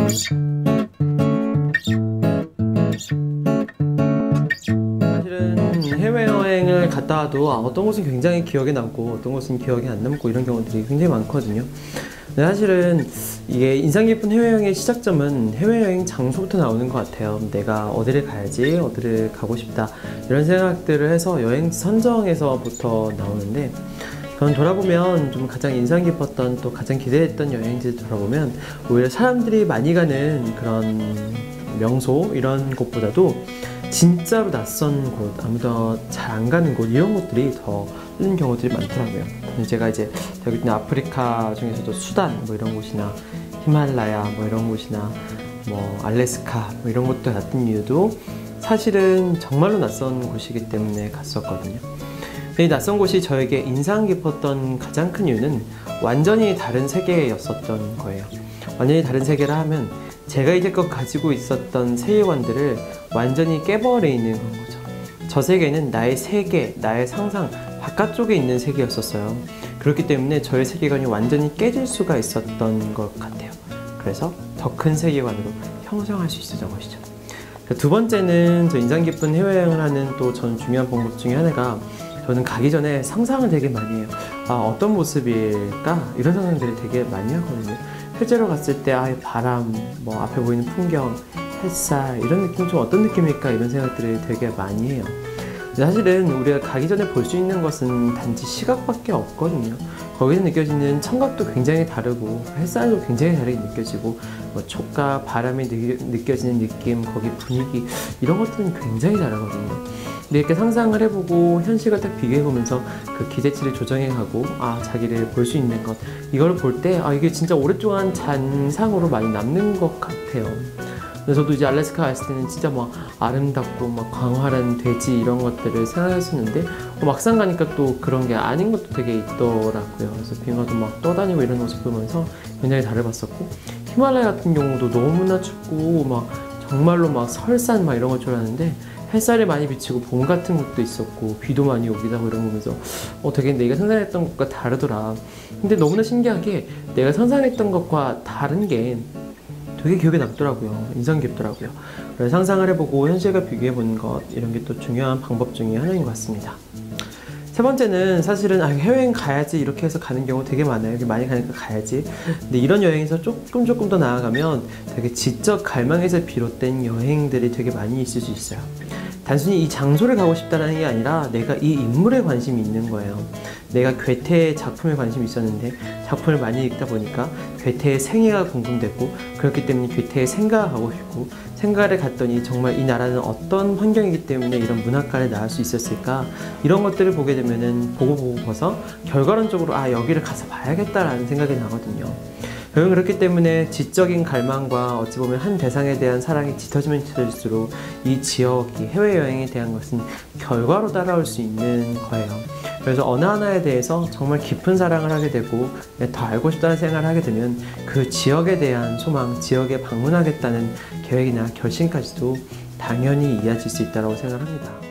사실은 해외여행을 갔다 와도 어떤 곳은 굉장히 기억에 남고 어떤 곳은 기억에 안 남고 이런 경우들이 굉장히 많거든요. 근데 사실은 이게 인상 깊은 해외여행의 시작점은 해외여행 장소부터 나오는 것 같아요. 내가 어디를 가야지, 어디를 가고 싶다 이런 생각들을 해서 여행지 선정에서부터 나오는데, 저는 돌아보면 좀 가장 인상 깊었던, 또 가장 기대했던 여행지를 돌아보면 오히려 사람들이 많이 가는 그런 명소 이런 곳보다도 진짜로 낯선 곳, 아무도 잘 안 가는 곳 이런 곳들이 더 뜨는 경우들이 많더라고요. 제가 이제 여기 있는 아프리카 중에서도 수단 뭐 이런 곳이나 히말라야 뭐 이런 곳이나 뭐 알래스카 뭐 이런 곳도 갔던 이유도 사실은 정말로 낯선 곳이기 때문에 갔었거든요. 이 낯선 곳이 저에게 인상 깊었던 가장 큰 이유는 완전히 다른 세계였었던 거예요. 완전히 다른 세계라 하면 제가 이제껏 가지고 있었던 세계관들을 완전히 깨버리는 거죠. 저 세계는 나의 세계, 나의 상상 바깥쪽에 있는 세계였었어요. 그렇기 때문에 저의 세계관이 완전히 깨질 수가 있었던 것 같아요. 그래서 더 큰 세계관으로 형성할 수 있었던 것이죠. 두 번째는 저 인상 깊은 해외여행을 하는 또 전 중요한 방법 중에 하나가, 저는 가기 전에 상상을 되게 많이 해요. 어떤 모습일까? 이런 상상들을 되게 많이 하거든요. 실제로 갔을 때 바람, 뭐 앞에 보이는 풍경, 햇살 이런 느낌 좀 어떤 느낌일까? 이런 생각들을 되게 많이 해요. 사실은 우리가 가기 전에 볼 수 있는 것은 단지 시각밖에 없거든요. 거기서 느껴지는 청각도 굉장히 다르고 햇살도 굉장히 다르게 느껴지고 뭐 촉각, 바람이 느껴지는 느낌, 거기 분위기 이런 것들은 굉장히 다르거든요. 근데 이렇게 상상을 해보고 현실과 딱 비교해보면서 그 기대치를 조정해가고 자기를 볼 수 있는 것, 이걸 볼 때 이게 진짜 오랫동안 잔상으로 많이 남는 것 같아요. 저도 이제 알래스카 갔을 때는 진짜 막 아름답고 막 광활한 대지 이런 것들을 생각했었는데 막상 가니까 또 그런 게 아닌 것도 되게 있더라고요. 그래서 빙하도 막 떠다니고 이런 모습 보면서 굉장히 다르봤었고, 히말라야 같은 경우도 너무나 춥고 막 정말로 막 설산 막 이런 걸 줄 알았는데 햇살이 많이 비치고 봄 같은 것도 있었고 비도 많이 오기도 하고 이런 거 보면서 되게 내가 상상했던 것과 다르더라. 근데 너무나 신기하게 내가 상상했던 것과 다른 게 되게 기억에 남더라고요. 인상 깊더라고요. 그래서 상상을 해보고 현실과 비교해보는 것, 이런 게 또 중요한 방법 중에 하나인 것 같습니다. 세 번째는 사실은 해외여행 가야지 이렇게 해서 가는 경우 되게 많아요. 여기 많이 가니까 가야지. 근데 이런 여행에서 조금 더 나아가면 되게 지적 갈망에서 비롯된 여행들이 되게 많이 있을 수 있어요. 단순히 이 장소를 가고 싶다는 게 아니라 내가 이 인물에 관심이 있는 거예요. 내가 괴테의 작품에 관심이 있었는데 작품을 많이 읽다 보니까 괴테의 생애가 궁금됐고, 그렇기 때문에 괴테의 생가가 가고 싶고, 생가를 갔더니 정말 이 나라는 어떤 환경이기 때문에 이런 문학가를 낳을 수 있었을까, 이런 것들을 보게 되면은 보고서 결과론적으로 여기를 가서 봐야겠다라는 생각이 나거든요. 결국 그렇기 때문에 지적인 갈망과 어찌 보면 한 대상에 대한 사랑이 짙어지면 짙어질수록 이 지역이, 해외여행에 대한 것은 결과로 따라올 수 있는 거예요. 그래서 어느 하나에 대해서 정말 깊은 사랑을 하게 되고 더 알고 싶다는 생각을 하게 되면 그 지역에 대한 소망, 지역에 방문하겠다는 계획이나 결심까지도 당연히 이어질 수 있다고 생각합니다.